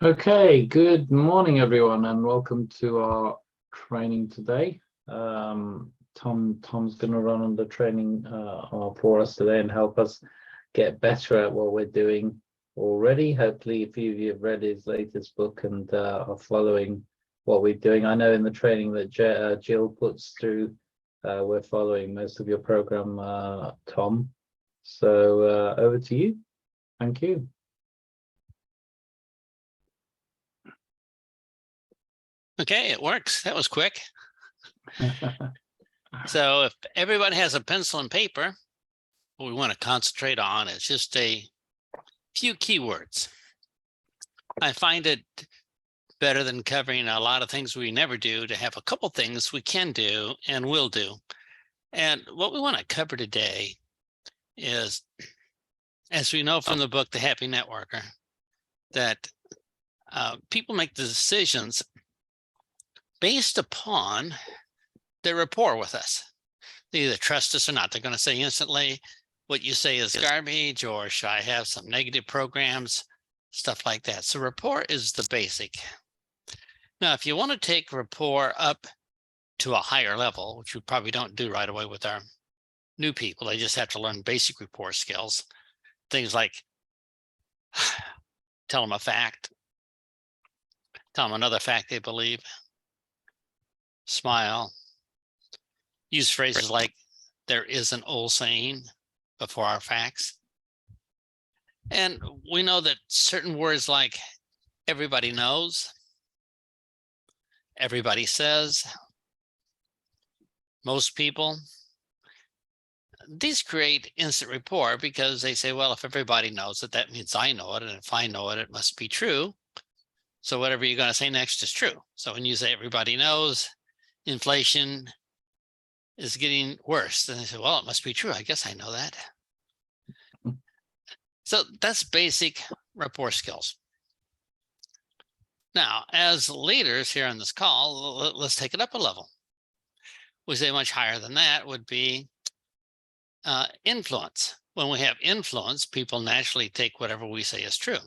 Okay, good morning, everyone, and welcome to our training today. Tom's going to run on the training for us today and help us get better at what we're doing already. Hopefully, a few of you have read his latest book and are following what we're doing. I know in the training that Jill puts through, we're following most of your program, Tom. So over to you. Thank you. Okay, it works. That was quick. So if everyone has a pencil and paper, what we want to concentrate on is just a few keywords. I find it better than covering a lot of things we never do to have a couple things we can do and will do. And what we want to cover today is, as we know from the book, The Happy Networker, that people make the decisions based upon their rapport with us. They either trust us or not. They're going to say instantly, what you say is garbage, or should I have some negative programs, stuff like that. So rapport is the basic. Now, if you want to take rapport up to a higher level, which we probably don't do right away with our new people, they just have to learn basic rapport skills. Things like tell them a fact, tell them another fact they believe, smile, use phrases like there is an old saying before our facts. And we know that certain words like everybody knows, everybody says, most people, these create instant rapport because they say, well, if everybody knows it, that means I know it. And if I know it, it must be true. So whatever you're going to say next is true. So when you say everybody knows, inflation is getting worse, then they say, well, it must be true. I guess I know that. So that's basic rapport skills. Now, as leaders here on this call, let's take it up a level. We say much higher than that would be influence. When we have influence, people naturally take whatever we say is true.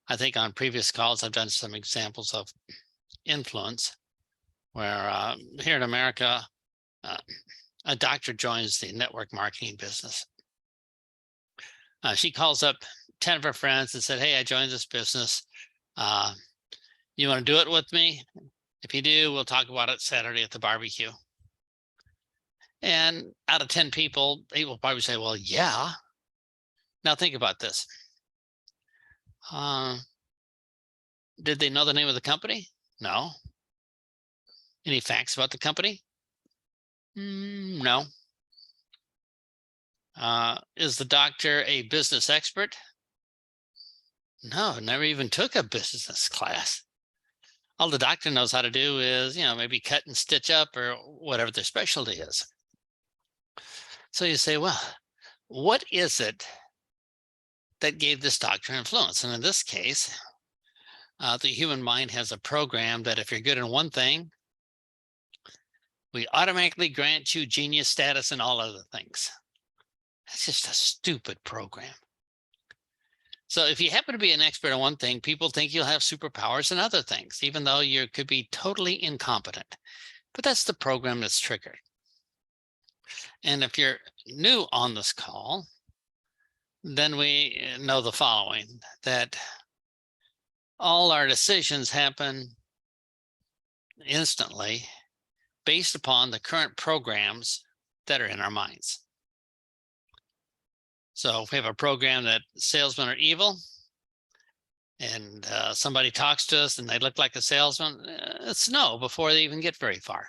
I think on previous calls, I've done some examples of influence where here in America, a doctor joins the network marketing business. She calls up 10 of her friends and said, hey, I joined this business. You want to do it with me? If you do, we'll talk about it Saturday at the barbecue. And out of 10 people, they will probably say, well, yeah. Now think about this. Did they know the name of the company? No. Any facts about the company? No. Is the doctor a business expert? No, never even took a business class. All the doctor knows how to do is, maybe cut and stitch up or whatever their specialty is. So you say, well, what is it that gave this doctor influence? And in this case, the human mind has a program that if you're good in one thing, we automatically grant you genius status in all other things. That's just a stupid program. So if you happen to be an expert in one thing, people think you'll have superpowers in other things, even though you could be totally incompetent. But that's the program that's triggered. And if you're new on this call, then we know the following, that all our decisions happen instantly based upon the current programs that are in our minds. So if we have a program that salesmen are evil and somebody talks to us and they look like a salesman, it's no before they even get very far.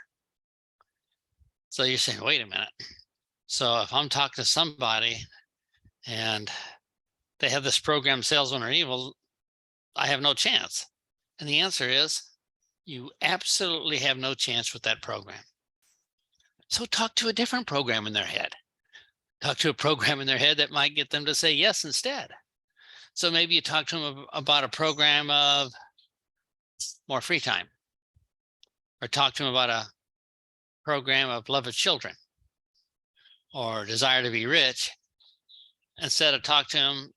So you're saying, wait a minute. So if I'm talking to somebody and they have this program, salesmen are evil, I have no chance. And the answer is, you absolutely have no chance with that program. So talk to a different program in their head. Talk to a program in their head that might get them to say yes instead. So maybe you talk to them about a program of more free time, or talk to them about a program of love of children, or desire to be rich, instead of talk to them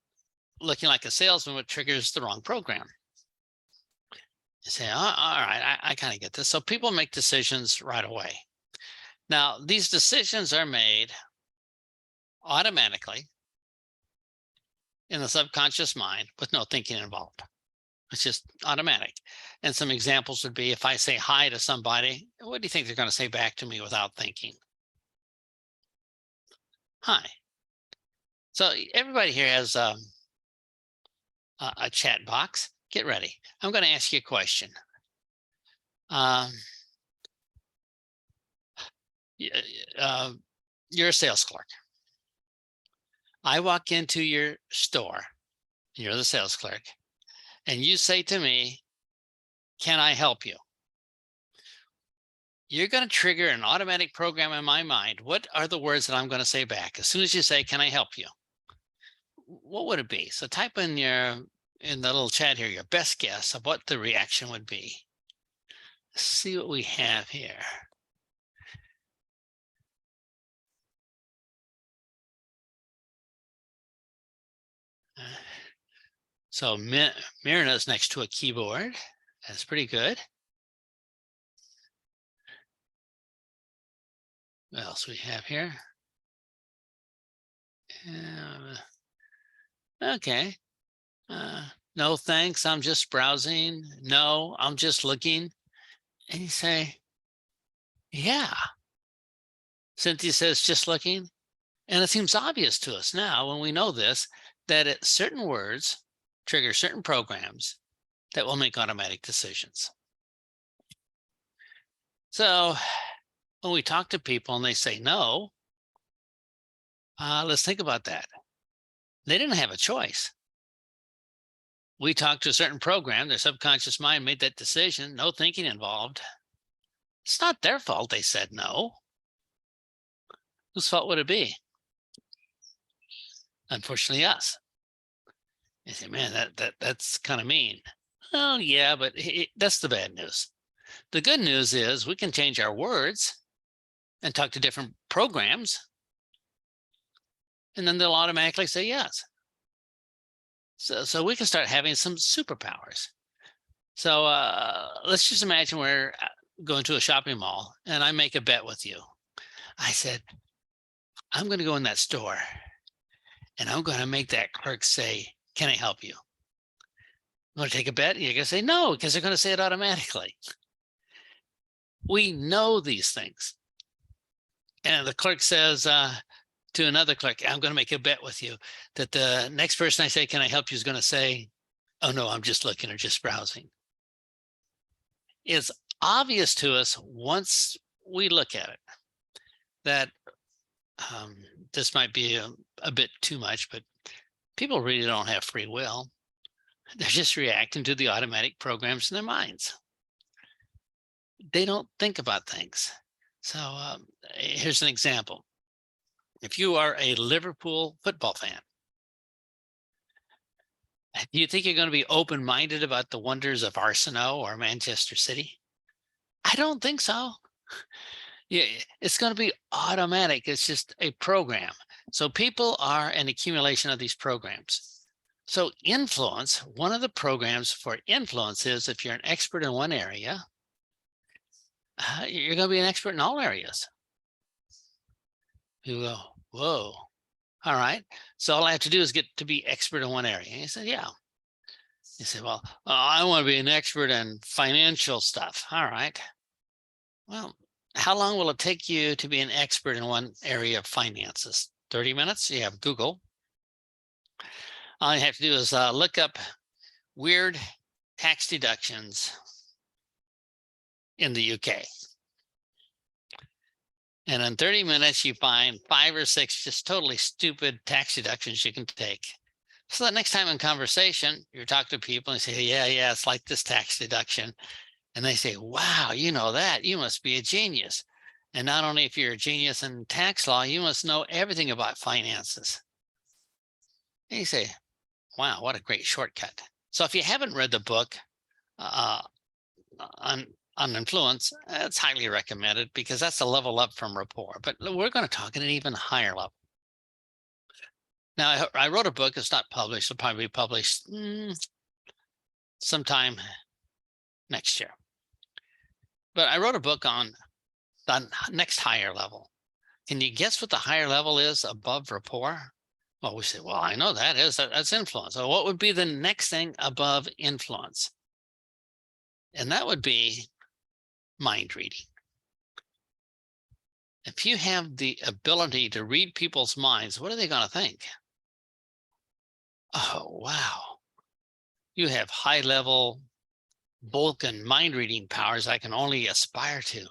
looking like a salesman, which triggers the wrong program. You say, all right, I kind of get this. So people make decisions right away. Now, these decisions are made automatically in the subconscious mind with no thinking involved. It's just automatic. And some examples would be if I say hi to somebody, what do you think they're going to say back to me without thinking? Hi. So everybody here has a chat box. Get ready. I'm going to ask you a question. You're a sales clerk. I walk into your store. You're the sales clerk. And you say to me, can I help you? You're going to trigger an automatic program in my mind. What are the words that I'm going to say back? As soon as you say, can I help you? What would it be? So type in the little chat here, your best guess of what the reaction would be. Let's see what we have here. So Mirna's next to a keyboard. That's pretty good. What else we have here? Okay. No, thanks. I'm just browsing. No, I'm just looking. And you say, yeah. Cynthia says, just looking. And it seems obvious to us now when we know this, that certain words trigger certain programs that will make automatic decisions. So when we talk to people and they say no, let's think about that. They didn't have a choice. We talked to a certain program, their subconscious mind made that decision, no thinking involved. It's not their fault they said no. Whose fault would it be? Unfortunately, us. You say, man, that's kind of mean. Oh, yeah, but that's the bad news. The good news is we can change our words and talk to different programs, and then they'll automatically say yes. So we can start having some superpowers. So let's just imagine we're going to a shopping mall and I make a bet with you. I said, I'm going to go in that store and I'm going to make that clerk say, can I help you? You want to take a bet? You're going to say no, because they're going to say it automatically. We know these things. And the clerk says to another clerk, I'm going to make a bet with you that the next person I say, can I help you, is going to say, oh no, I'm just looking or just browsing. It's obvious to us once we look at it that this might be a bit too much, but people really don't have free will. They're just reacting to the automatic programs in their minds. They don't think about things. So here's an example. If you are a Liverpool football fan, do you think you're going to be open-minded about the wonders of Arsenal or Manchester City? I don't think so. Yeah, it's going to be automatic. It's just a program. So people are an accumulation of these programs. So influence, one of the programs for influence is if you're an expert in one area, you're going to be an expert in all areas. You go, whoa, all right. So all I have to do is get to be expert in one area. And you say, yeah. You say, well, I want to be an expert in financial stuff. All right. Well, how long will it take you to be an expert in one area of finances? 30 minutes? You have Google. All you have to do is look up weird tax deductions in the UK. And in 30 minutes, you find 5 or 6 just totally stupid tax deductions you can take. So that next time in conversation, you're talking to people and you say, yeah, it's like this tax deduction. And they say, wow, you know that, you must be a genius. And not only if you're a genius in tax law, you must know everything about finances. And you say, wow, what a great shortcut. So if you haven't read the book on influence, it's highly recommended because that's a level up from rapport. But we're going to talk at an even higher level. Now, I wrote a book. It's not published. It'll probably be published sometime next year. But I wrote a book on the next higher level. Can you guess what the higher level is above rapport? Well, we say, well, I know that's influence. So what would be the next thing above influence? And that would be mind reading. If you have the ability to read people's minds, what are they going to think? Oh, wow. You have high level Vulcan mind reading powers I can only aspire to.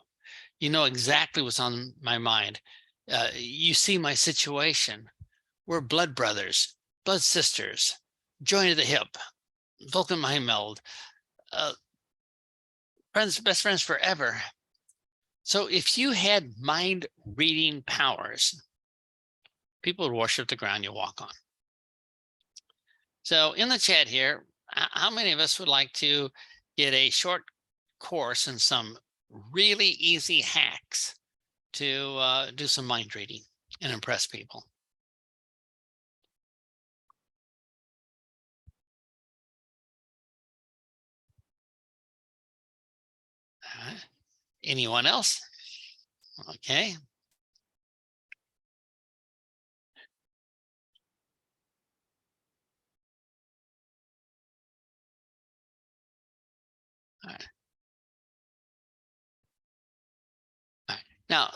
You know exactly what's on my mind. You see my situation. We're blood brothers, blood sisters, joined at the hip, Vulcan mind meld, friends, best friends forever. So if you had mind reading powers, people would worship the ground you walk on. So in the chat here, how many of us would like to get a short course in some really easy hacks to do some mind reading and impress people? Anyone else? Okay. All right. All right. Now,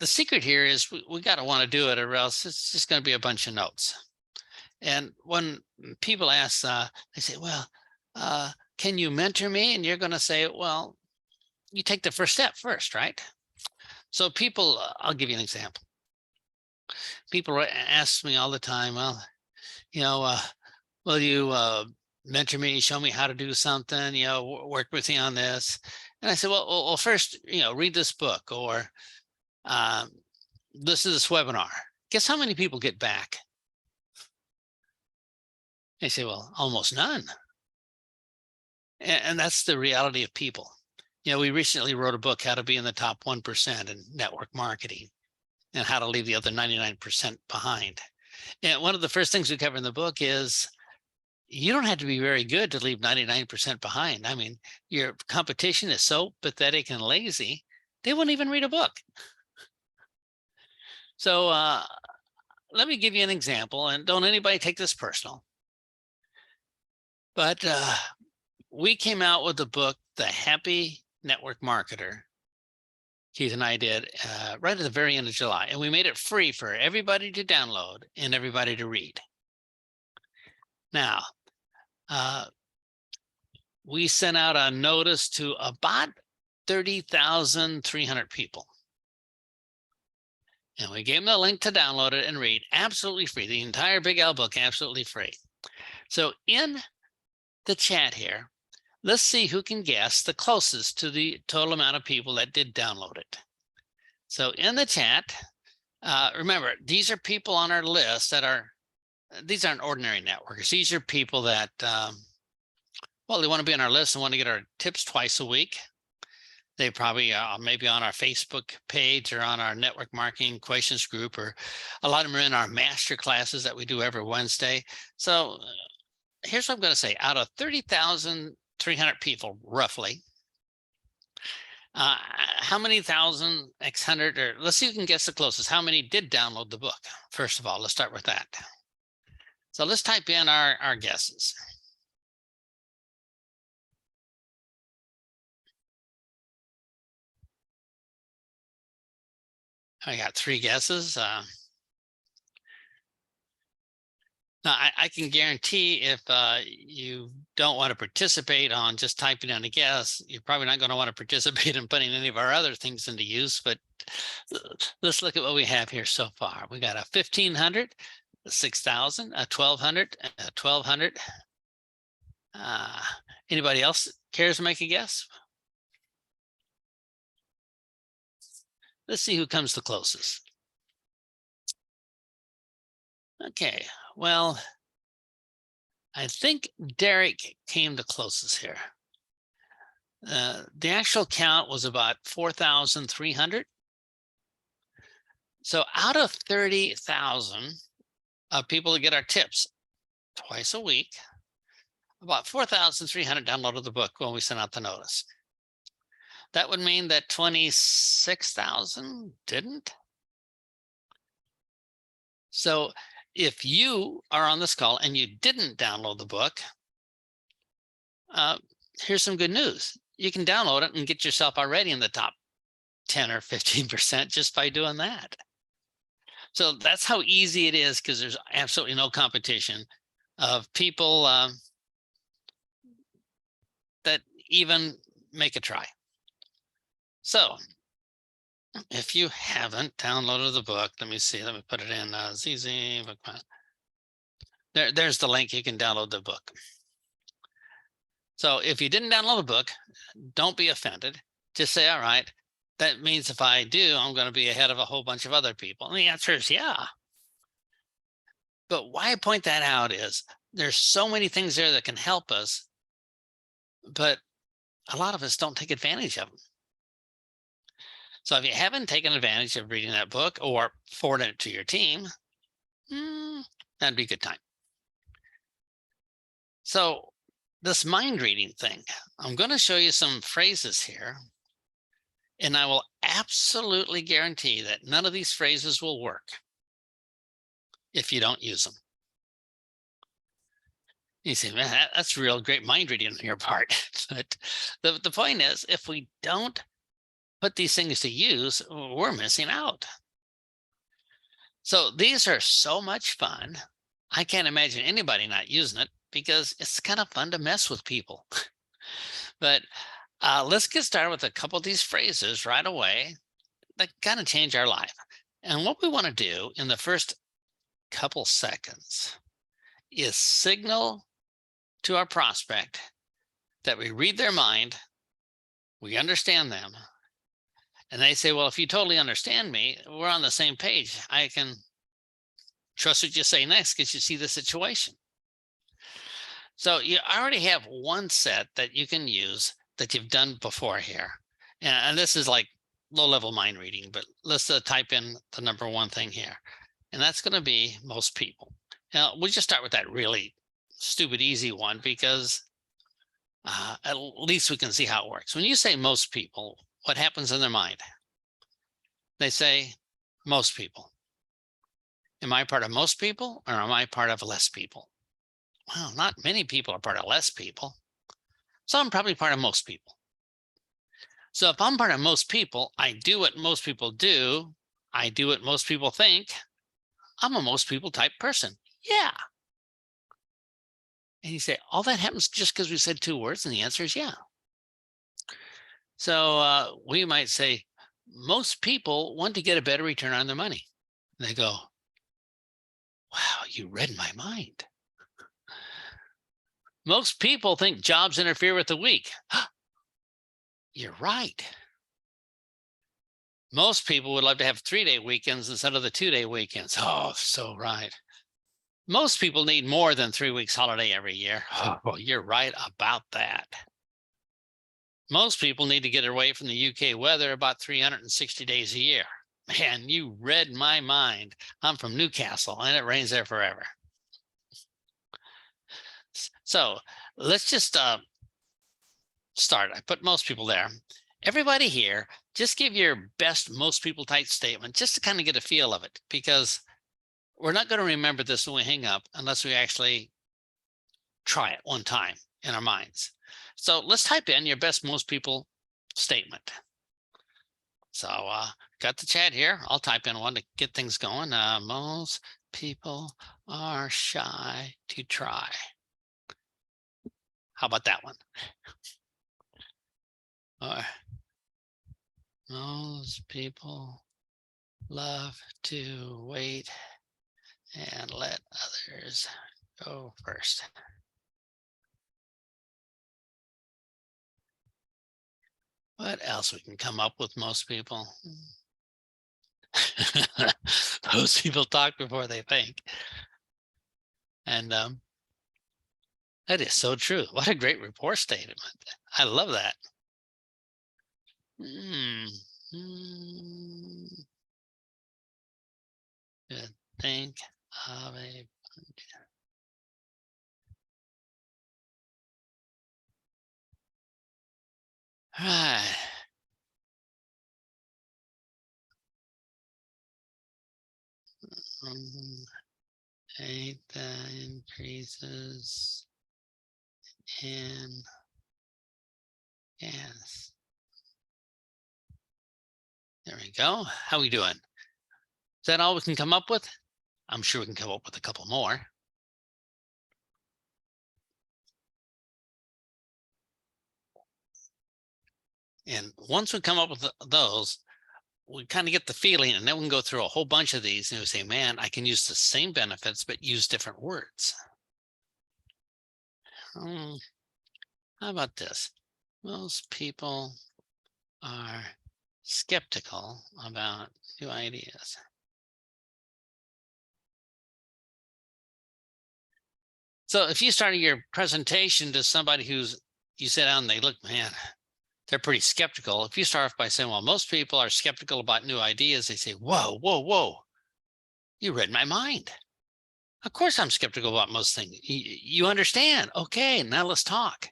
the secret here is we got to want to do it, or else it's just going to be a bunch of notes. And when people ask, they say, well, can you mentor me? And you're going to say, well, you take the first step first, right? So people, I'll give you an example. People ask me all the time, well, will you mentor me, show me how to do something, work with me on this? And I said, well, first, read this book or listen to this webinar. Guess how many people get back? They say, well, almost none. And that's the reality of people. We recently wrote a book, How to Be in the Top 1% in Network Marketing, and how to leave the other 99% behind. And one of the first things we cover in the book is you don't have to be very good to leave 99% behind. I mean, your competition is so pathetic and lazy, they won't even read a book. So let me give you an example, and don't anybody take this personal. But we came out with the book, The Happy Network Marketer. Keith and I did right at the very end of July, and we made it free for everybody to download and everybody to read. Now, we sent out a notice to about 30,300 people. And we gave them the link to download it and read, absolutely free. The entire Big L book, absolutely free. So in the chat here, let's see who can guess the closest to the total amount of people that did download it. So in the chat, remember, these are people on our list these aren't ordinary networkers. These are people that, well, they want to be on our list and want to get our tips twice a week. They probably maybe on our Facebook page or on our network marketing questions group, or a lot of them are in our master classes that we do every Wednesday. So here's what I'm going to say. Out of 30,300 people, roughly, how many thousand X hundred, or let's see who can guess the closest. How many did download the book? First of all, let's start with that. So let's type in our guesses. I got 3 guesses. Now, I can guarantee if you don't want to participate on just typing in a guess, you're probably not going to want to participate in putting any of our other things into use. But let's look at what we have here so far. We got a 1,500, a 6,000, a 1,200, a 1,200. Anybody else cares to make a guess? Let's see who comes the closest. Okay, well, I think Derek came the closest here. The actual count was about 4,300. So out of 30,000 people that get our tips twice a week, about 4,300 downloaded the book when we sent out the notice. That would mean that 26,000 didn't. So if you are on this call and you didn't download the book, here's some good news. You can download it and get yourself already in the top 10 or 15% just by doing that. So that's how easy it is, because there's absolutely no competition of people that even make a try. So if you haven't downloaded the book, let me see, let me put it in ZZ book. There's the link. You can download the book. So if you didn't download the book, don't be offended. Just say, all right, that means if I do, I'm going to be ahead of a whole bunch of other people. And the answer is yeah. But why I point that out is there's so many things there that can help us, but a lot of us don't take advantage of them. So if you haven't taken advantage of reading that book or forwarding it to your team, that'd be a good time. So this mind reading thing, I'm going to show you some phrases here, and I will absolutely guarantee that none of these phrases will work if you don't use them. You say, man, that's real great mind reading on your part. But the point is, if we don't put these things to use, we're missing out. So these are so much fun. I can't imagine anybody not using it, because it's kind of fun to mess with people. But let's get started with a couple of these phrases right away that kind of change our life. And what we want to do in the first couple seconds is signal to our prospect that we read their mind, we understand them, and they say, well, if you totally understand me, we're on the same page. I can trust what you say next because you see the situation. So you already have one set that you can use that you've done before here. And this is like low-level mind reading, but let's type in the number one thing here. And that's going to be most people. Now, we'll just start with that really stupid, easy one, because at least we can see how it works. When you say most people, what happens in their mind? They say, most people. Am I part of most people, or am I part of less people? Well, not many people are part of less people. So I'm probably part of most people. So if I'm part of most people, I do what most people do. I do what most people think. I'm a most people type person. Yeah. And you say, all that happens just because we said two words? And the answer is yeah. So we might say, most people want to get a better return on their money. And they go, wow, you read my mind. Most people think jobs interfere with the week. You're right. Most people would love to have 3-day weekends instead of the 2-day weekends. Oh, so right. Most people need more than 3 weeks holiday every year. Oh, well, you're right about that. Most people need to get away from the UK weather about 360 days a year. Man, you read my mind. I'm from Newcastle and it rains there forever. So let's just start. I put most people there. Everybody here, just give your best most people type statement just to kind of get a feel of it, because we're not going to remember this when we hang up unless we actually try it one time in our minds. So let's type in your best most people statement. So got the chat here. I'll type in one to get things going. Most people are shy to try. How about that one? Most people love to wait and let others go first. What else we can come up with? Most people. Most people talk before they think. And that is so true. What a great rapport statement. I love that. Think of a All right. Hate the increases in gas. There we go. How we doing? Is that all we can come up with? I'm sure we can come up with a couple more. And once we come up with those, we kind of get the feeling, and then we can go through a whole bunch of these and we say, man, I can use the same benefits, but use different words. How about this? Most people are skeptical about new ideas. So if you started your presentation to somebody who's, you sit down and they look, man, they're pretty skeptical. If you start off by saying, well, most people are skeptical about new ideas, they say, whoa, whoa, whoa, you read my mind. Of course I'm skeptical about most things. You understand? Okay, now let's talk.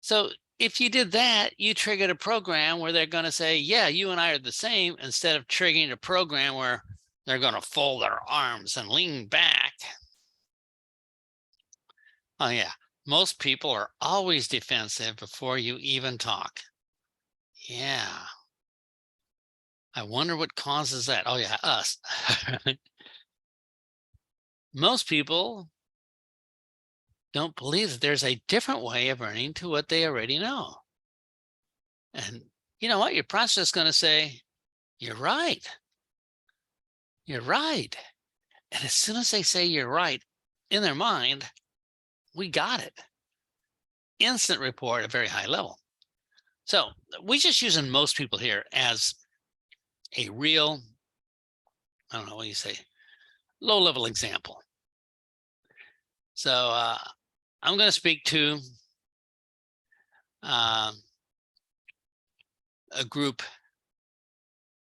So if you did that, you triggered a program where they're going to say, yeah, you and I are the same, instead of triggering a program where they're going to fold their arms and lean back. Oh yeah, most people are always defensive before you even talk. Yeah. I wonder what causes that. Oh yeah, us. Most people don't believe that there's a different way of earning to what they already know. And you know what? Your process is going to say, you're right. You're right. And as soon as they say you're right, in their mind, we got it. Instant report at a very high level. So we just using most people here as a real, I don't know what you say, low level example. So I'm going to speak to a group,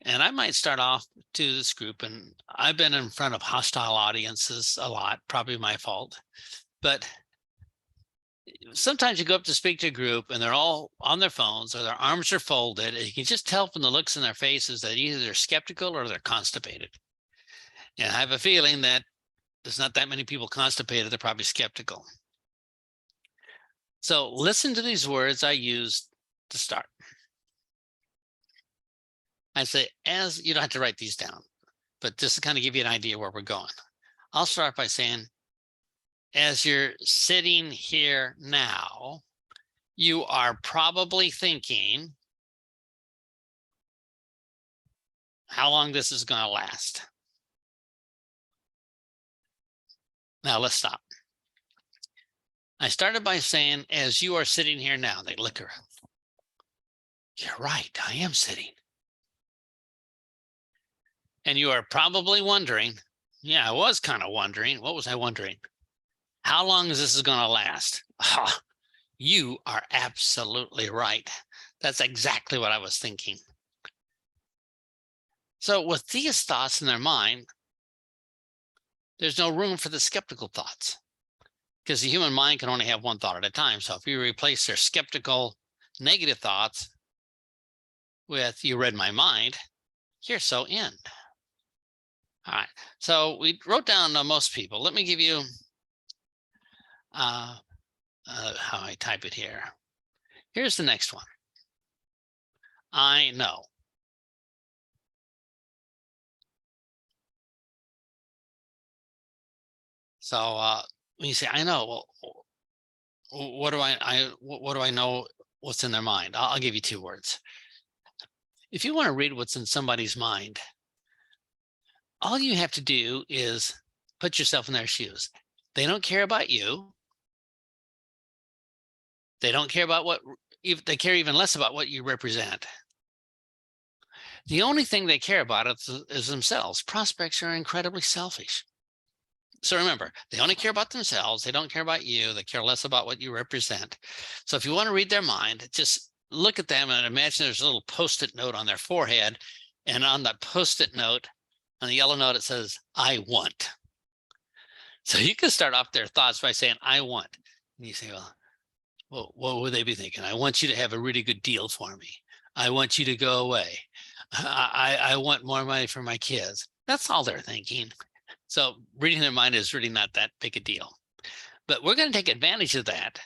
and I might start off to this group, and I've been in front of hostile audiences a lot, probably my fault, but sometimes you go up to speak to a group and they're all on their phones or their arms are folded, and you can just tell from the looks in their faces that either they're skeptical or they're constipated. And I have a feeling that there's not that many people constipated, they're probably skeptical. So listen to these words I used to start. I say, as you don't have to write these down, but just to kind of give you an idea where we're going. I'll start by saying, as you're sitting here now, you are probably thinking how long this is going to last. Now let's stop. I started by saying, as you are sitting here now, they look around. You're right, I am sitting. And you are probably wondering, yeah, I was kind of wondering, what was I wondering? How long is this going to last? Oh, you are absolutely right. That's exactly what I was thinking. So with these thoughts in their mind, there's no room for the skeptical thoughts, because the human mind can only have one thought at a time. So if you replace their skeptical negative thoughts with you read my mind, you're so in. All right, so we wrote down most people. Let me give you how I type it here. Here's the next one. I know. So when you say I know, well, what do I know what's in their mind? I'll give you two words. If you want to read what's in somebody's mind, all you have to do is put yourself in their shoes. They don't care about you. They don't care about what, they care even less about what you represent. The only thing they care about is themselves. Prospects are incredibly selfish. So remember, they only care about themselves. They don't care about you. They care less about what you represent. So if you want to read their mind, just look at them and imagine there's a little Post-it note on their forehead. And on that Post-it note, on the yellow note, it says, I want. So you can start off their thoughts by saying, I want. And you say, well, Well, what would they be thinking? I want you to have a really good deal for me. I want you to go away. I want more money for my kids. That's all they're thinking. So reading their mind is really not that big a deal. But we're going to take advantage of that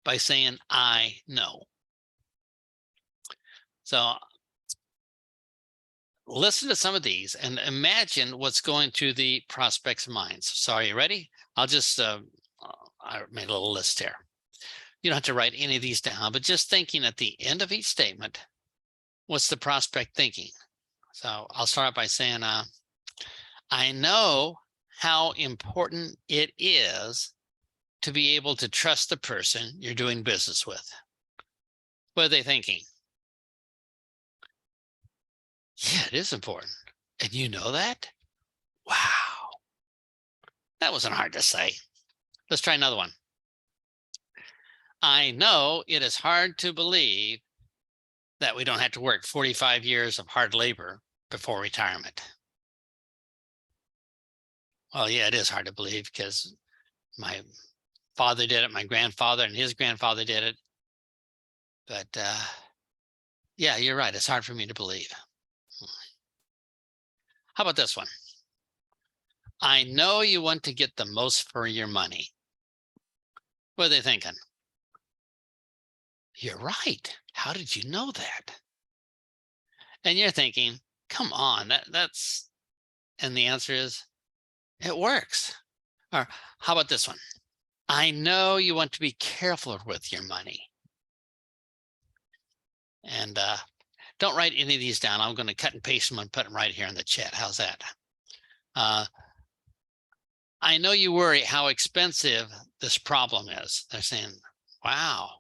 by saying, I know. So listen to some of these and imagine what's going through the prospect's minds. So are you ready? I'll just, I made a little list here. You don't have to write any of these down, but just thinking at the end of each statement, what's the prospect thinking? So I'll start by saying, I know how important it is to be able to trust the person you're doing business with. What are they thinking? Yeah, it is important. And you know that? Wow. That wasn't hard to say. Let's try another one. I know it is hard to believe that we don't have to work 45 years of hard labor before retirement. Well, yeah, it is hard to believe because my father did it, my grandfather and his grandfather did it. But yeah, you're right. It's hard for me to believe. How about this one? I know you want to get the most for your money. What are they thinking? You're right. How did you know that? And you're thinking, come on, that's, and the answer is, it works. Or how about this one? I know you want to be careful with your money. And don't write any of these down. I'm going to cut and paste them and put them right here in the chat. How's that? I know you worry how expensive this problem is. They're saying, wow.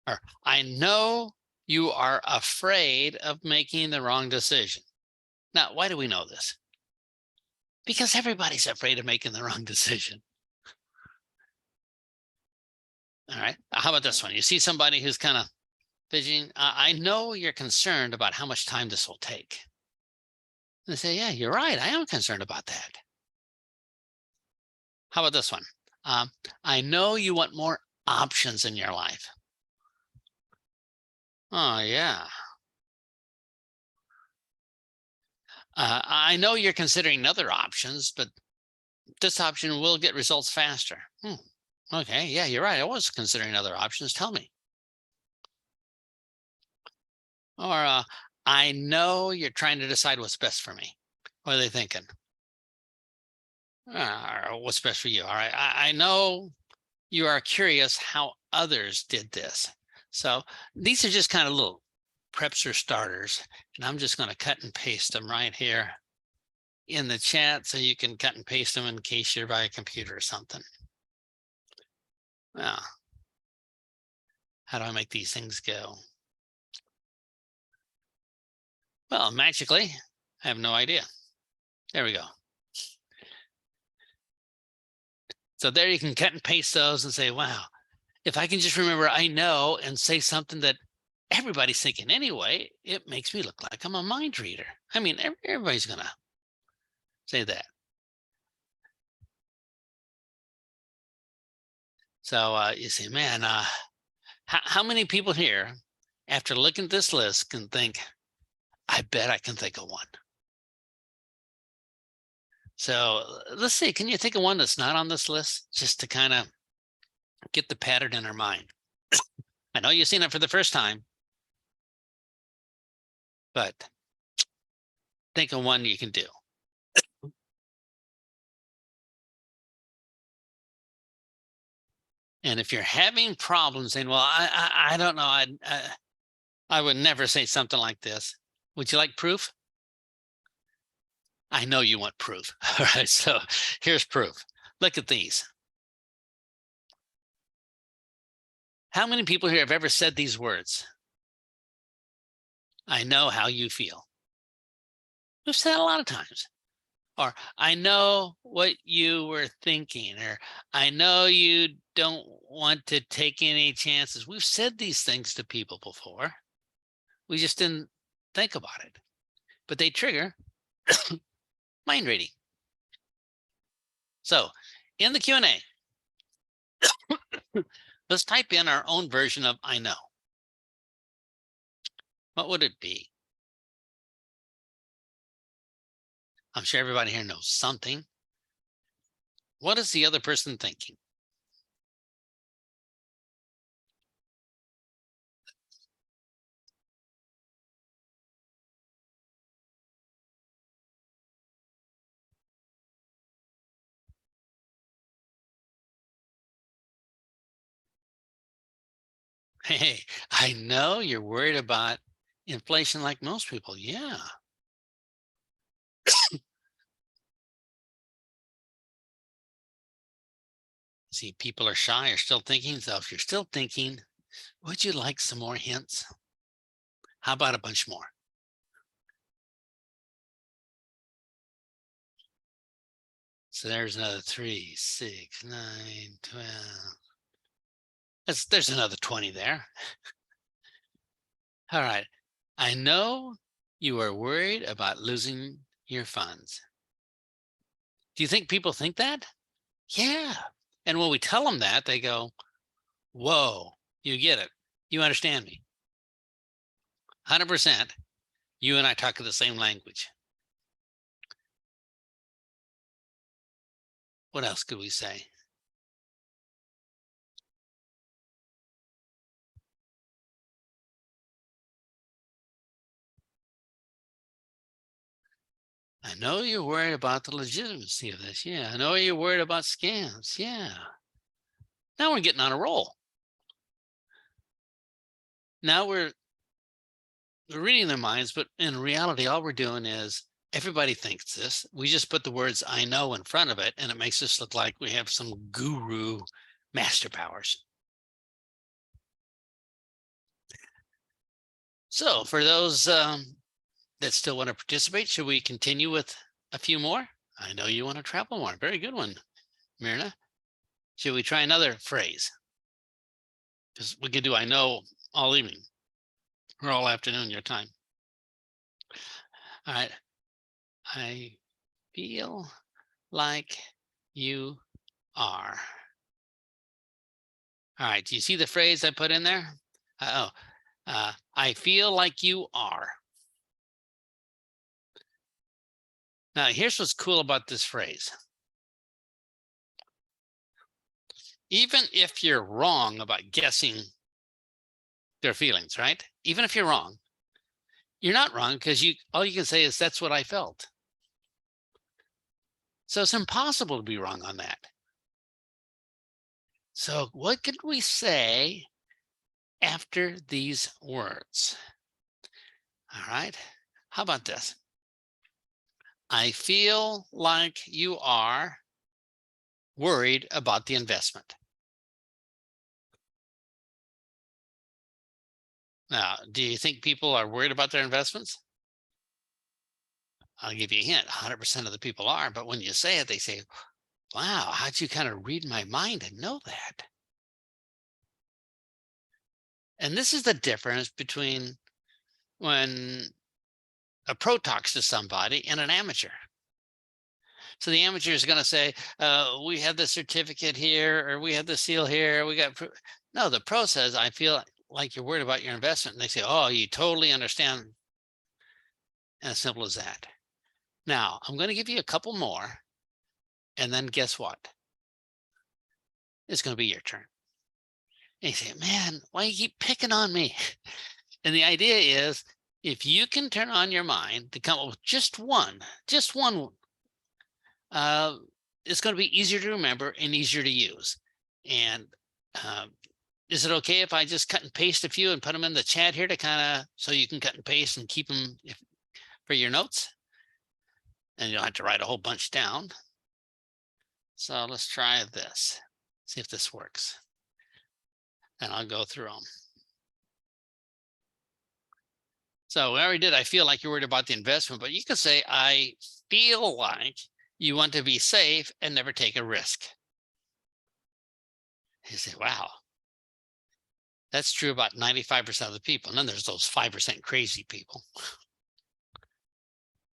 Or I know you are afraid of making the wrong decision. Now, why do we know this? Because everybody's afraid of making the wrong decision. All right. How about this one? You see somebody who's kind of fidgeting. I know you're concerned about how much time this will take. And they say, yeah, you're right. I am concerned about that. How about this one? I know you want more options in your life. Oh, yeah. I know you're considering other options, but this option will get results faster. Okay, yeah, you're right. I was considering other options. Tell me. Or I know you're trying to decide what's best for me. What are they thinking? What's best for you? All right. I know you are curious how others did this. So these are just kind of little preps or starters. And I'm just going to cut and paste them right here in the chat so you can cut and paste them in case you're by a computer or something. Now, how do I make these things go? Well, magically, I have no idea. There we go. So there you can cut and paste those and say, wow, if I can just remember, I know, and say something that everybody's thinking anyway, it makes me look like I'm a mind reader. I mean, everybody's going to say that. So you say, man, how many people here, after looking at this list, can think, I bet I can think of one. So let's see, can you think of one that's not on this list, just to kind of get the pattern in our mind? I know you've seen it for the first time, but think of one you can do. And if you're having problems saying, well, I don't know, I would never say something like this. Would you like proof? I know you want proof. All right, so here's proof. Look at these. How many people here have ever said these words? I know how you feel. We've said it a lot of times. Or I know what you were thinking, or I know you don't want to take any chances. We've said these things to people before. We just didn't think about it, but they trigger mind reading. So in the Q&A, Let's type in our own version of I know. What would it be? I'm sure everybody here knows something. What is the other person thinking? Hey, I know you're worried about inflation like most people. Yeah. See, people are shy or still thinking. So if you're still thinking, would you like some more hints? How about a bunch more? So there's another 3, 6, 9, 12. There's another 20 there. All right. I know you are worried about losing your funds. Do you think people think that? Yeah. And when we tell them that, they go, whoa, you get it. You understand me. 100%. You and I talk the same language. What else could we say? I know you're worried about the legitimacy of this. Yeah. I know you're worried about scams. Yeah. Now we're getting on a roll. Now we're reading their minds, but in reality, all we're doing is everybody thinks this. We just put the words I know in front of it, and it makes us look like we have some guru master powers. So for those that still want to participate, should we continue with a few more? I know you want to travel more. Very good one, Myrna. Should we try another phrase? Because we could do I know all evening or all afternoon, your time. All right. I feel like you are. All right. Do you see the phrase I put in there? I feel like you are. Now, here's what's cool about this phrase. Even if you're wrong about guessing their feelings, right? Even if you're wrong, you're not wrong because all you can say is that's what I felt. So it's impossible to be wrong on that. So what could we say after these words? All right. How about this? I feel like you are worried about the investment. Now, do you think people are worried about their investments? I'll give you a hint. 100% of the people are, but when you say it, they say, wow, how'd you kind of read my mind and know that? And this is the difference between when a pro talks to somebody and an amateur. So the amateur is going to say, we have the certificate here, or we have the seal here. We got no, the pro says, I feel like you're worried about your investment. And they say, oh, you totally understand. And as simple as that. Now, I'm going to give you a couple more. And then guess what? It's going to be your turn. And you say, man, why do you keep picking on me? And the idea is, if you can turn on your mind to come up with just one, it's going to be easier to remember and easier to use. And is it okay if I just cut and paste a few and put them in the chat here to kind of, so you can cut and paste and keep them for your notes? And you'll have to write a whole bunch down. So let's try this, see if this works. And I'll go through them. So we already did, I feel like you're worried about the investment, but you could say, I feel like you want to be safe and never take a risk. You say, wow, that's true about 95% of the people. And then there's those 5% crazy people.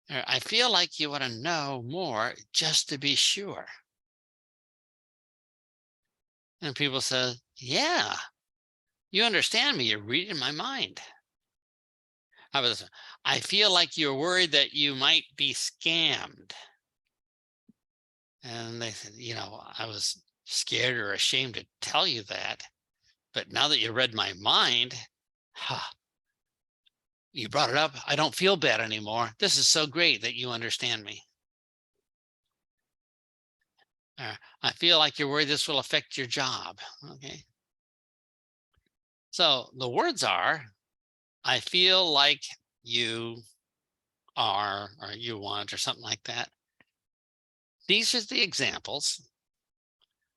I feel like you want to know more just to be sure. And people say, Yeah, you understand me. You're reading my mind. How about this one? I feel like you're worried that you might be scammed. And they said, I was scared or ashamed to tell you that. But now that you read my mind, you brought it up. I don't feel bad anymore. This is so great that you understand me. I feel like you're worried this will affect your job. Okay. So the words are, I feel like you are, or you want, or something like that. These are the examples.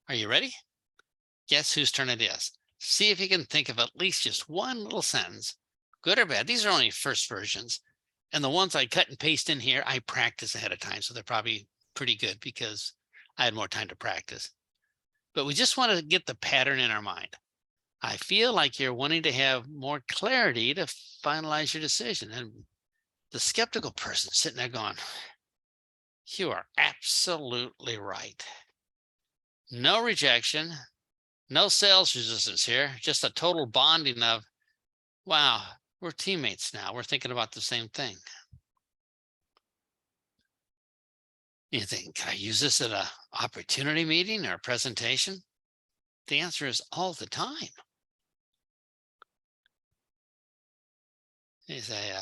Are you ready? Guess whose turn it is. See if you can think of at least just one little sentence, good or bad. These are only first versions. And the ones I cut and paste in here, I practice ahead of time. So they're probably pretty good because I had more time to practice. But we just want to get the pattern in our mind. I feel like you're wanting to have more clarity to finalize your decision. And the skeptical person sitting there going, you are absolutely right. No rejection, no sales resistance here, just a total bonding of, wow, we're teammates now. We're thinking about the same thing. You think, can I use this at an opportunity meeting or a presentation? The answer is all the time. You say,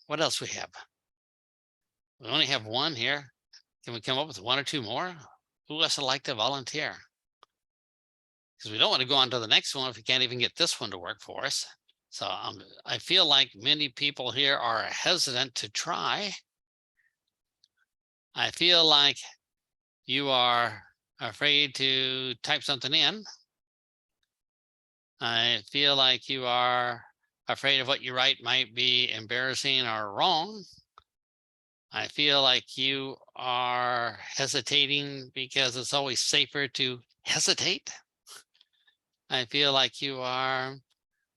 what else we have? We only have one here. Can we come up with one or two more? Who else would like to volunteer? Because we don't want to go on to the next one if we can't even get this one to work for us. So I feel like many people here are hesitant to try. I feel like you are afraid to type something in. I feel like you are afraid of what you write might be embarrassing or wrong. I feel like you are hesitating because it's always safer to hesitate. I feel like you are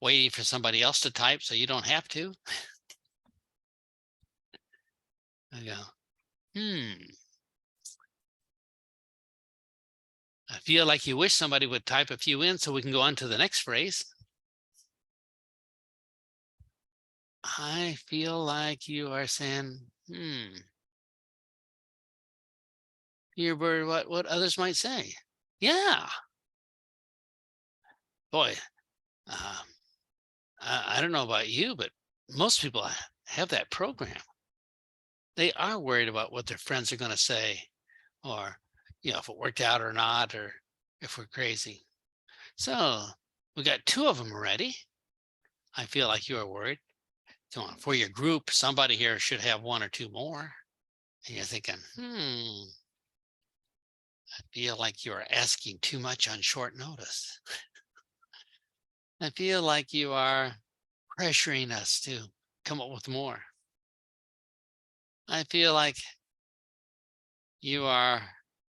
waiting for somebody else to type so you don't have to. I go, I feel like you wish somebody would type a few in so we can go on to the next phrase. I feel like you are saying, you're worried what others might say. Yeah. Boy, I don't know about you, but most people have that program. They are worried about what their friends are going to say, or, if it worked out or not, or if we're crazy. So we got two of them already. I feel like you are worried. Come on, for your group, somebody here should have one or two more. And you're thinking, I feel like you are asking too much on short notice. I feel like you are pressuring us to come up with more. I feel like you are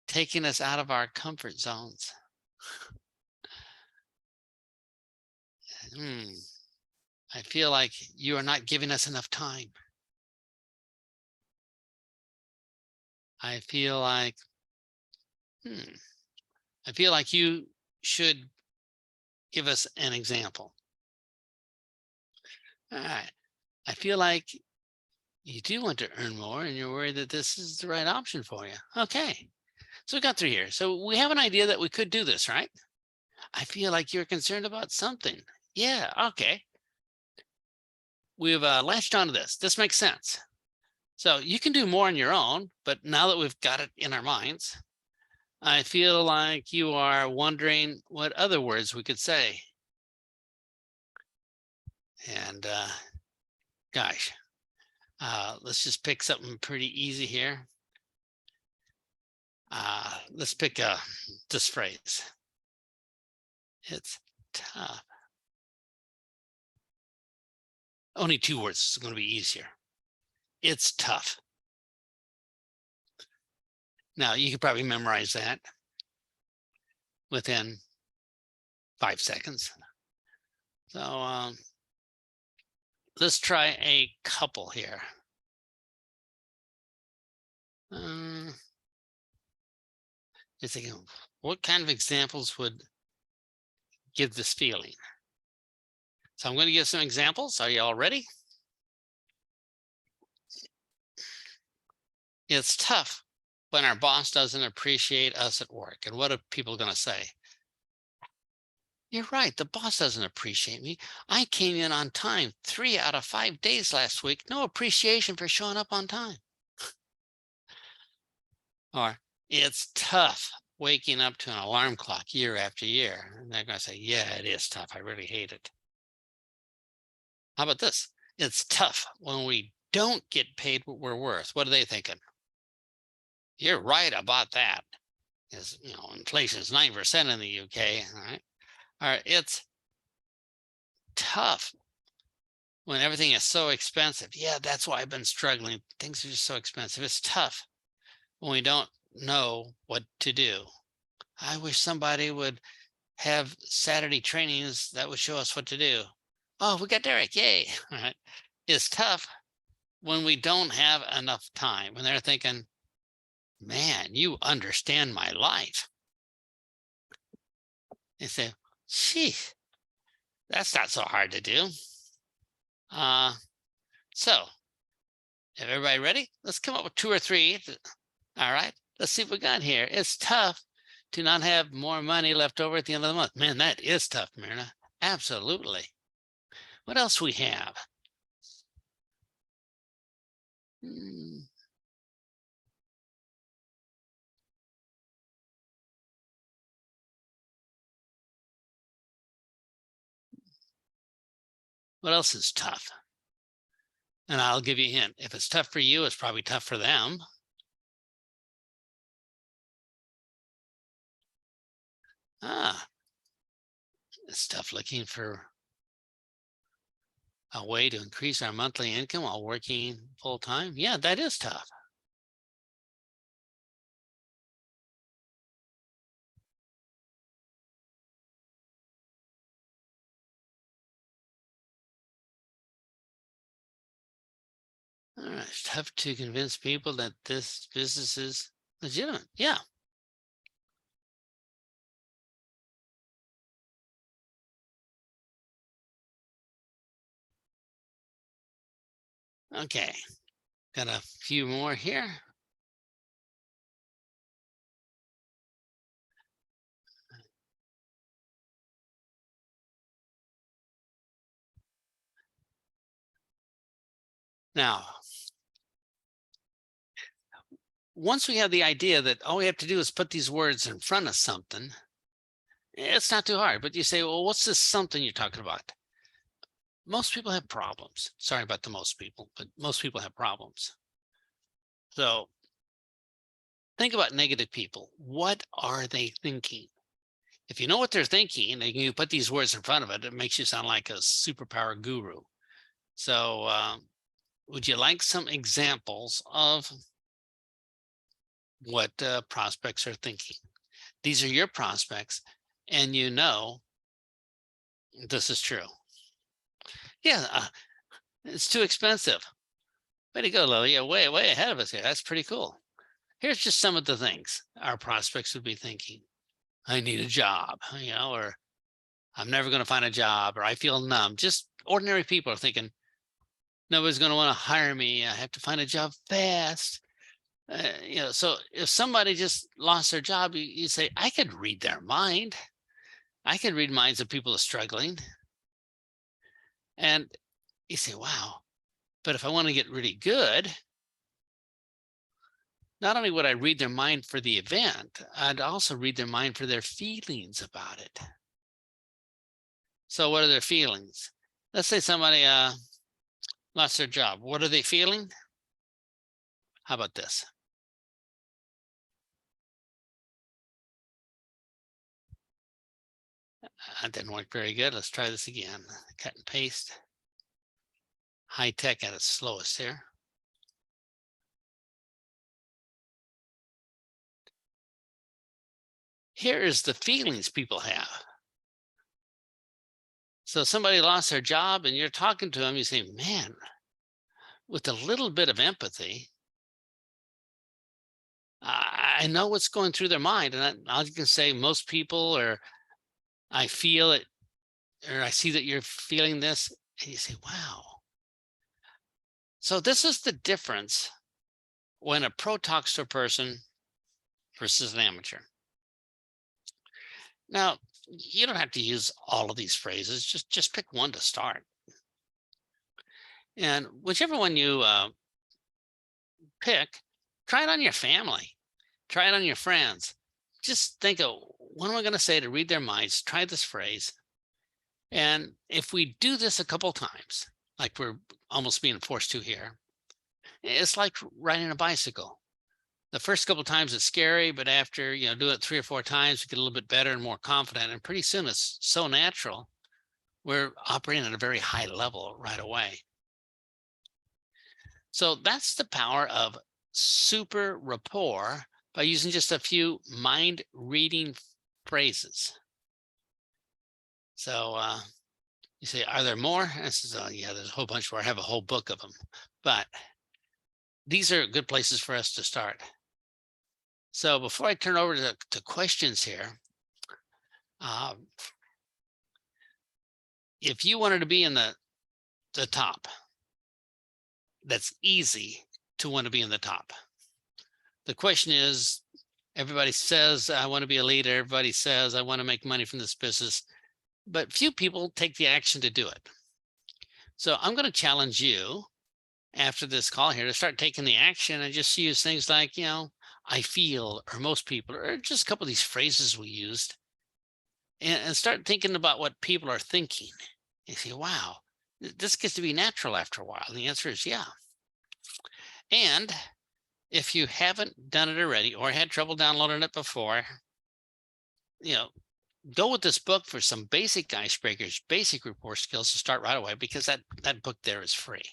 taking us out of our comfort zones. I feel like you are not giving us enough time. I feel like, you should give us an example. All right. I feel like you do want to earn more and you're worried that this is the right option for you. Okay. So we got through here. So we have an idea that we could do this, right? I feel like you're concerned about something. Yeah. Okay. We've latched onto this. This makes sense. So you can do more on your own, but now that we've got it in our minds, I feel like you are wondering what other words we could say. And gosh, let's just pick something pretty easy here. Let's pick this phrase. It's tough. Only two words. It's going to be easier. It's tough. Now, you could probably memorize that within 5 seconds. So let's try a couple here. You're thinking, what kind of examples would give this feeling? So I'm going to give some examples. Are you all ready? It's tough when our boss doesn't appreciate us at work. And what are people going to say? You're right. The boss doesn't appreciate me. I came in on time 3 out of 5 days last week. No appreciation for showing up on time. Or it's tough waking up to an alarm clock year after year. And they're going to say, yeah, it is tough. I really hate it. How about this? It's tough when we don't get paid what we're worth. What are they thinking? You're right about that. Because, inflation is 9% in the UK. All right. It's tough when everything is so expensive. Yeah, that's why I've been struggling. Things are just so expensive. It's tough when we don't know what to do. I wish somebody would have Saturday trainings that would show us what to do. Oh, we got Derek, yay. All right. It's tough when we don't have enough time, when they're thinking, man, you understand my life. They say, gee, that's not so hard to do. So if everybody ready, let's come up with 2 or 3. All right, let's see what we got here. It's tough to not have more money left over at the end of the month. Man, that is tough, Myrna. Absolutely. What else we have? What else is tough? And I'll give you a hint. If it's tough for you, it's probably tough for them. It's tough looking for a way to increase our monthly income while working full time. Yeah, that is tough. All right, it's tough to convince people that this business is legitimate. Yeah. Okay, got a few more here. Now, once we have the idea that all we have to do is put these words in front of something, it's not too hard. But you say, well, what's this something you're talking about? Most people have problems. Sorry about the most people, but most people have problems. So think about negative people. What are they thinking? If you know what they're thinking, and you put these words in front of it, it makes you sound like a superpower guru. So would you like some examples of what prospects are thinking? These are your prospects, and you know this is true. Yeah, it's too expensive. Way to go, Lily. You're way ahead of us here. That's pretty cool. Here's just some of the things our prospects would be thinking. I need a job, or I'm never going to find a job, or I feel numb. Just ordinary people are thinking, nobody's going to want to hire me. I have to find a job fast. So if somebody just lost their job, you say, I could read their mind. I could read minds of people who are struggling. And you say, wow, but if I want to get really good, not only would I read their mind for the event, I'd also read their mind for their feelings about it. So what are their feelings? Let's say somebody lost their job. What are they feeling? How about this? That didn't work very good. Let's try this again. Cut and paste. High tech at its slowest here. Here is the feelings people have. So somebody lost their job and you're talking to them, you say, man, with a little bit of empathy, I know what's going through their mind, and I can say most people, or I feel it, or I see that you're feeling this, and you say, wow. So this is the difference when a pro talks to a person versus an amateur. Now, you don't have to use all of these phrases, just pick one to start. And whichever one you pick, try it on your family, try it on your friends. Just think of, what am I going to say to read their minds? Try this phrase. And if we do this a couple times, like we're almost being forced to here, it's like riding a bicycle. The first couple times it's scary, but after, do it 3 or 4 times, we get a little bit better and more confident. And pretty soon it's so natural, we're operating at a very high level right away. So that's the power of super rapport by using just a few mind reading phrases. So you say, are there more? And I says, oh, yeah, there's a whole bunch more. I have a whole book of them. But these are good places for us to start. So before I turn over to questions here, if you wanted to be in the top, that's easy to want to be in the top. The question is, everybody says, I want to be a leader. Everybody says, I want to make money from this business, but few people take the action to do it. So I'm going to challenge you after this call here to start taking the action and just use things like, I feel, or most people, or just a couple of these phrases we used, and start thinking about what people are thinking. You say, wow, this gets to be natural after a while. And the answer is yeah. And if you haven't done it already or had trouble downloading it before, go with this book for some basic icebreakers, basic rapport skills to start right away, because that book there is free.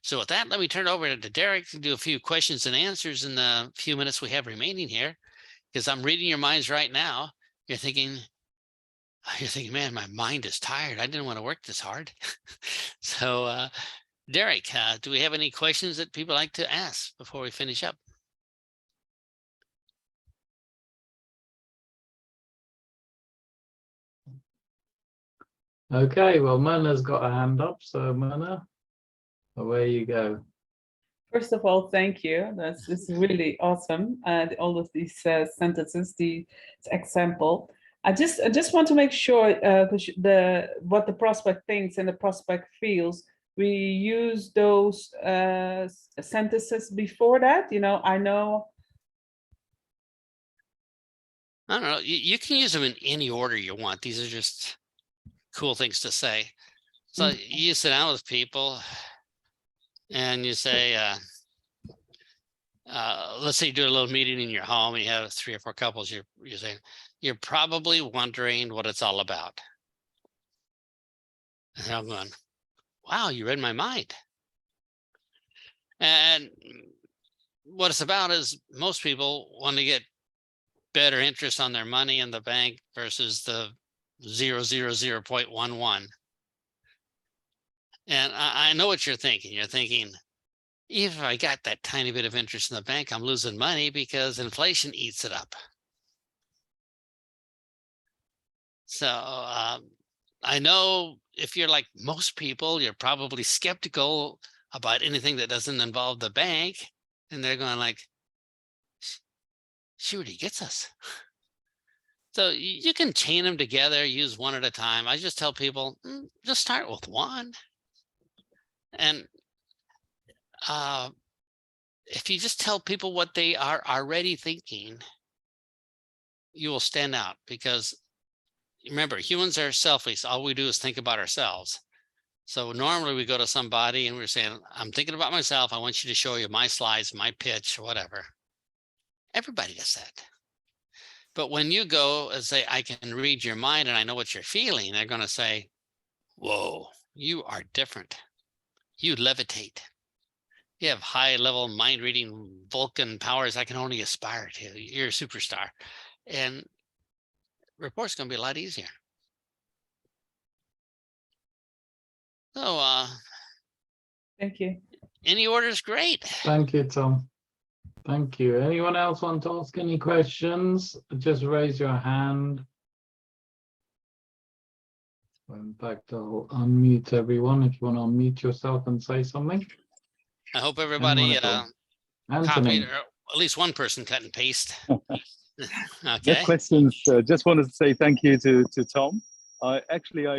So with that, let me turn it over to Derek to do a few questions and answers in the few minutes we have remaining here, because I'm reading your minds right now. You're thinking, man, my mind is tired. I didn't want to work this hard. So Derek, do we have any questions that people like to ask before we finish up? Okay, well, Myrna's got a hand up, so Myrna, away you go. First of all, thank you. It's really awesome. All of these sentences, the example. I just want to make sure what the prospect thinks and the prospect feels. We use those sentences before that. I know. I don't know. You can use them in any order you want. These are just cool things to say. So you sit down with people and you say, let's say you do a little meeting in your home and you have 3 or 4 couples. You're saying, you're probably wondering what it's all about. And I'm going, wow, you read my mind. And what it's about is most people want to get better interest on their money in the bank versus the 0.11. And I know what you're thinking. You're thinking, if I got that tiny bit of interest in the bank, I'm losing money because inflation eats it up. So I know if you're like most people, you're probably skeptical about anything that doesn't involve the bank. And they're going like, she really gets us. So you can chain them together, use one at a time. I just tell people, just start with one. And if you just tell people what they are already thinking, you will stand out, because remember, humans are selfish. All we do is think about ourselves. So normally we go to somebody and we're saying, I'm thinking about myself. I want you to show you my slides, my pitch, whatever. Everybody does that. But when you go and say, I can read your mind and I know what you're feeling, they're going to say, whoa, you are different. You levitate. You have high level mind reading Vulcan powers I can only aspire to. You're a superstar. And report's going to be a lot easier. So thank you. any order is great. Thank you, Tom. Thank you. Anyone else want to ask any questions? Just raise your hand. In fact, I'll unmute everyone if you want to unmute yourself and say something. I hope everybody Anyone at all? copied, Anthony. or at least one person cut and paste. No Okay. questions. Just wanted to say thank you to Tom. I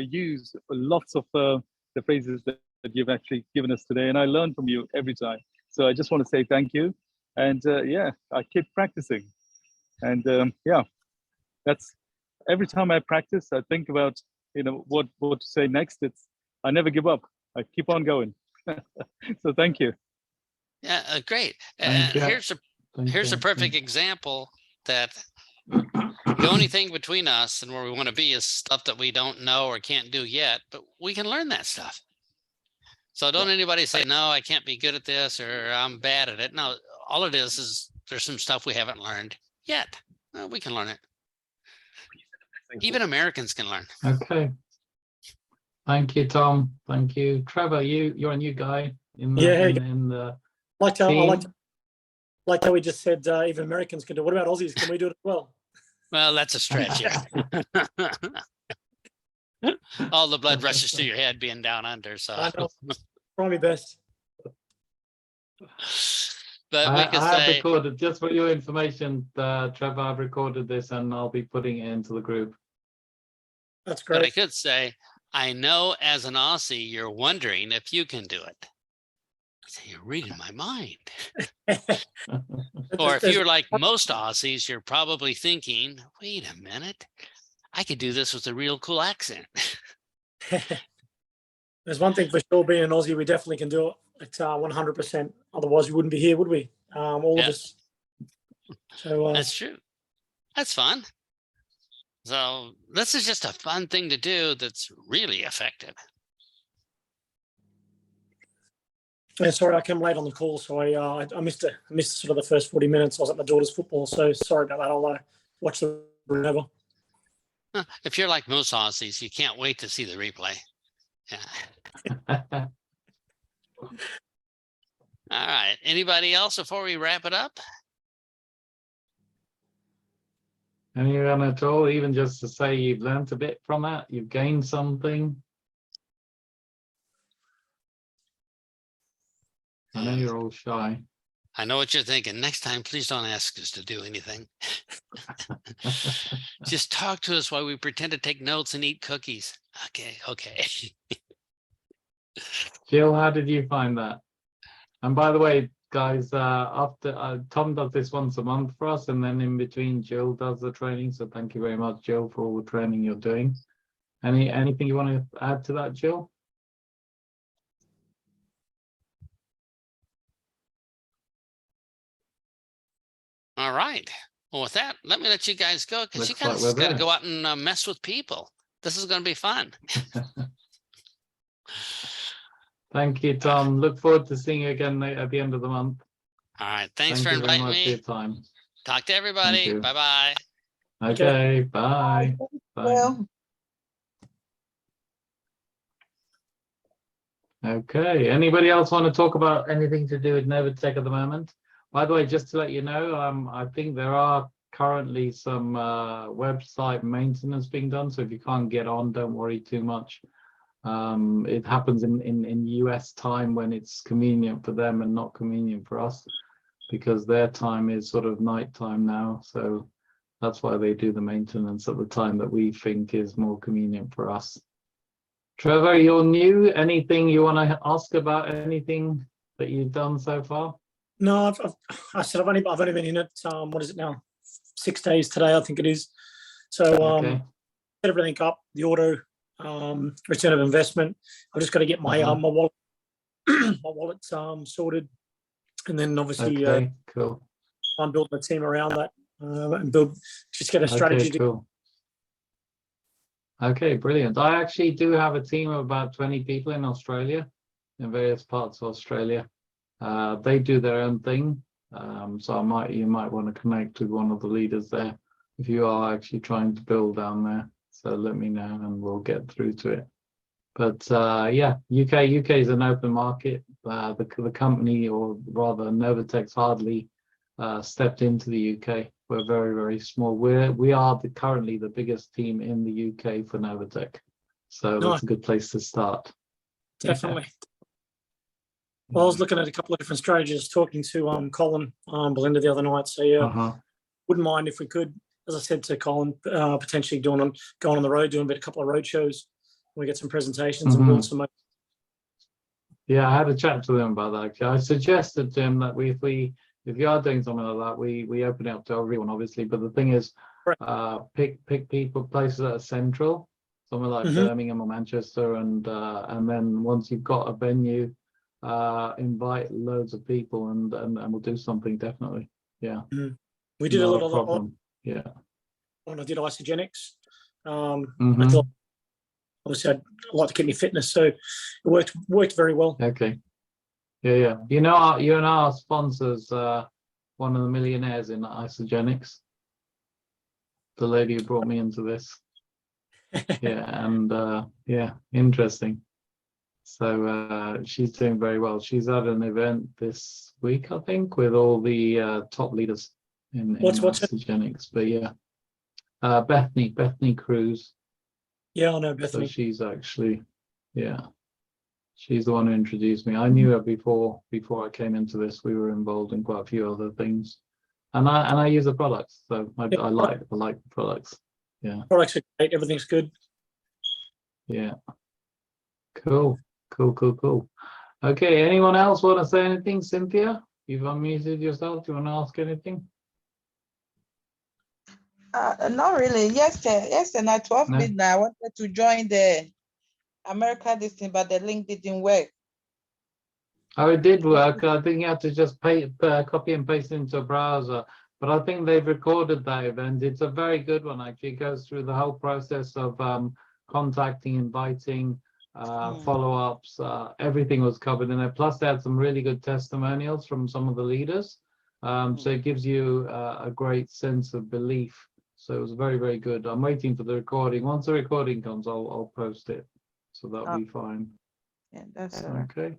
use lots of the phrases that you've actually given us today, and I learn from you every time. So I just want to say thank you, and yeah, I keep practicing, and yeah, that's every time I practice, I think about what to say next. I never give up. I keep on going. So thank you. Yeah, great. Thank you. Here's a perfect example that the only thing between us and where we want to be is stuff that we don't know or can't do yet, but we can learn that stuff. So don't anybody say, no, I can't be good at this or I'm bad at it. No, all it is there's some stuff we haven't learned yet. We can learn it. Even Americans can learn. Okay. Thank you, Tom. Thank you. Trevor, you're a new guy in the, Yeah. in the I team. like how we just said even Americans can do it. What about Aussies? Can we do it as well? Well, that's a stretch. Yeah. All the blood rushes to your head being down under. So I know. Try my best. but we I can have say, recorded, just for your information, Trevor, I've recorded this and I'll be putting it into the group. That's but I great. could say, I know as an Aussie, you're wondering if you can do it. So you're reading my mind. Or if you're like most Aussies, you're probably thinking, wait a minute, I could do this with a real cool accent. There's one thing for sure, being an Aussie, we definitely can do it at 100%. Otherwise, we wouldn't be here, would we? All of us. So That's true. That's fun. So this is just a fun thing to do that's really effective. yeah, sorry, I came late on the call, so I missed sort of the first 40 minutes. I was at my daughter's football, so sorry about that. I'll watch the over. If you're like most Aussies, you can't wait to see the replay. Yeah. All right. Anybody else before we wrap it up? Anyone at all, even just to say you've learned a bit from that, you've gained something? I know you're all shy. I know what you're thinking. Next time, please don't ask us to do anything. Just talk to us while we pretend to take notes and eat cookies. Okay. Jill, how did you find that? And by the way, guys, after Tom does this once a month for us, and then in between Jill does the training. So thank you very much, Jill, for all the training you're doing. Anything you want to add to that, Jill? All right. Well, with that, let me let you guys go because you Looks like guys we're got to there. go out and mess with people. This is going to be fun. Thank you, Tom. Look forward to seeing you again at the end of the month. All right. Thanks Thank for you very inviting much for your me. time. Talk to everybody. you. Bye-bye. Okay, bye. Bye. Okay, anybody else want to talk about anything to do with Novatech at the moment? By the way, just to let you know, I think there are currently some website maintenance being done. So if you can't get on, don't worry too much. It happens in US time when it's convenient for them and not convenient for us, because their time is sort of night time now. So that's why they do the maintenance at the time that we think is more convenient for us. Trevor, you're new. Anything you want to ask about anything that you've done so far? No, I've only been in it. What is it now? 6 days today, I think it is. So Okay. set everything up, the auto return of investment. I've just got to get my my wallet my wallet sorted, and then obviously Okay, cool. I'm building a team around that and just get a strategy. Okay, cool. Okay, brilliant. I actually do have a team of about 20 people in Australia, in various parts of Australia. They do their own thing. So you might want to connect with one of the leaders there if you are actually trying to build down there. So let me know and we'll get through to it. But yeah, UK is an open market. The company, or rather Novatech's hardly stepped into the UK. We're very, very small. We are currently the biggest team in the UK for Novatech. So No. that's a good place to start. Definitely. Well, I was looking at a couple of different strategies, talking to Colin Belinda the other night. So yeah, wouldn't mind if we could, as I said to Colin, potentially going on the road, doing a couple of road shows. We get some presentations and build some. Yeah, I had a chat to them about that. Actually. I suggested to him that if you are doing something like that, we open it up to everyone, obviously. But the thing is, pick people, places that are central, somewhere like Birmingham or Manchester, and then once you've got a venue, invite loads of people, and we'll do something definitely. Yeah, we did a Not lot of problem. Yeah, when I did isogenics, I thought obviously I'd like to keep me fitness, so it worked very well. Okay. Yeah. You know, our sponsors, one of the millionaires in isogenics, the lady who brought me into this. Yeah, and yeah, interesting. So she's doing very well. She's at an event this week, I think, with all the top leaders in isogenics. But yeah, Bethany Cruz. Yeah, I know Bethany. So she's actually, yeah. She's the one who introduced me. I knew her before I came into this. We were involved in quite a few other things, and I use the products, so I like the products. Yeah, products are great. Everything's good. Yeah, cool. Okay, anyone else want to say anything? Cynthia, you've unmuted yourself. Do you want to ask anything? Not really. Yesterday at 12 midnight, I wanted to join the America this thing, but the link didn't work. Oh, it did work. I think you have to just copy and paste into a browser. But I think they've recorded that event. It's a very good one, actually. It goes through the whole process of contacting, inviting, follow-ups. Everything was covered in there. Plus, they had some really good testimonials from some of the leaders. So it gives you a great sense of belief. So it was very, very good. I'm waiting for the recording. Once the recording comes, I'll post it. So that'll be fine. Yeah, that's all right. Okay.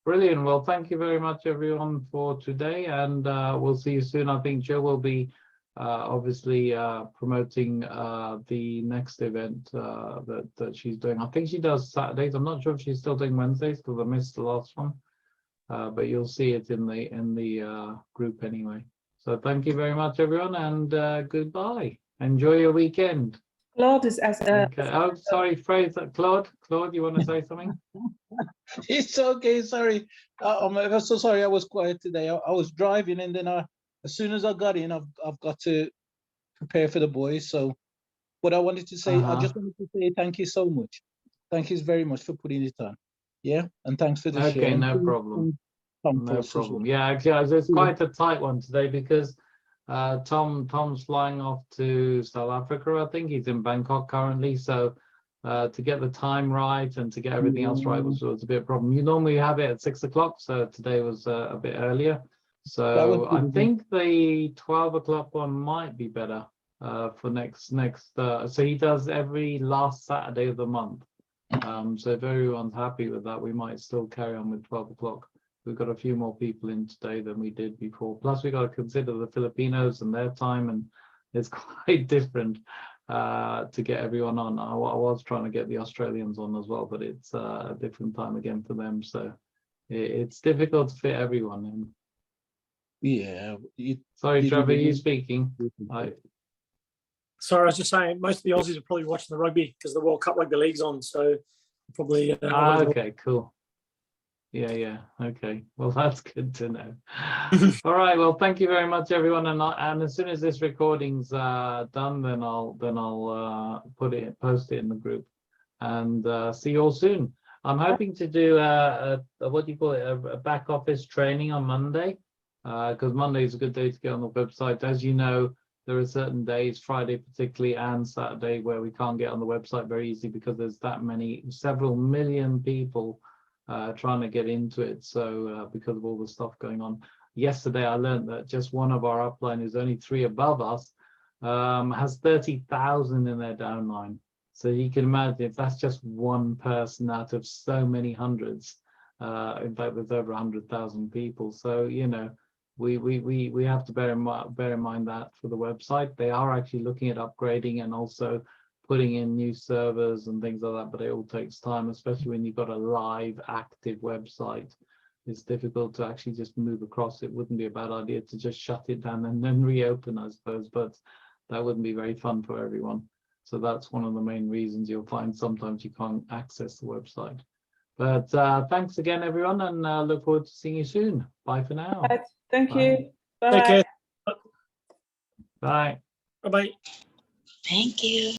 Brilliant. Well, thank you very much, everyone, for today. And we'll see you soon. I think Jill will be obviously promoting the next event that she's doing. I think she does Saturdays. I'm not sure if she's still doing Wednesdays because I missed the last one. But you'll see it in the group anyway. So thank you very much, everyone, and goodbye. Enjoy your weekend. Claude is as Okay. Oh, sorry, Fraser. Claude, you want to say something? It's okay. Sorry, I'm so sorry. I was quiet today. I was driving, and then as soon as I got in, I've got to prepare for the boys. So, what I wanted to say, I just wanted to say thank you so much. Thank you very much for putting it on. Yeah, and thanks for the share. Okay, no problem. No problem. Yeah, actually, it's quite a tight one today because Tom's flying off to South Africa. I think he's in Bangkok currently. So to get the time right and to get everything else right was a bit of a problem. You normally have it at 6 o'clock, so today was a bit earlier. So I think the 12 o'clock one might be better for next. So he does every last Saturday of the month. So if everyone's happy with that, we might still carry on with 12 o'clock. We've got a few more people in today than we did before. Plus, we've got to consider the Filipinos and their time, and it's quite different to get everyone on. I was trying to get the Australians on as well, but it's a different time again for them. So it's difficult to fit everyone in. Yeah. Sorry, Trevor, are you speaking? Sorry, I was just saying most of the Aussies are probably watching the rugby because the World Cup Rugby League's on. So probably. Okay, cool. Yeah. Okay. Well, that's good to know. All right. Well, thank you very much, everyone. And as soon as this recording's done, then I'll post it in the group, and see you all soon. I'm hoping to do a what do you call it, a back office training on Monday, because Monday is a good day to get on the website. As you know, there are certain days, Friday particularly, and Saturday, where we can't get on the website very easily because there's several million people trying to get into it. So because of all the stuff going on. Yesterday, I learned that just one of our upline, who's only 3 above us, has 30,000 in their downline. So you can imagine if that's just one person out of so many hundreds. In fact, there's over 100,000 people. So, we have to bear in mind that for the website, they are actually looking at upgrading and also putting in new servers and things like that, but it all takes time, especially when you've got a live active website. It's difficult to actually just move across. It wouldn't be a bad idea to just shut it down and then reopen, I suppose, but that wouldn't be very fun for everyone. So that's one of the main reasons you'll find sometimes you can't access the website. But thanks again, everyone, and look forward to seeing you soon. Bye for now. Right. Thank Bye. you. Take Bye-bye. care. Bye. Bye bye. Thank you.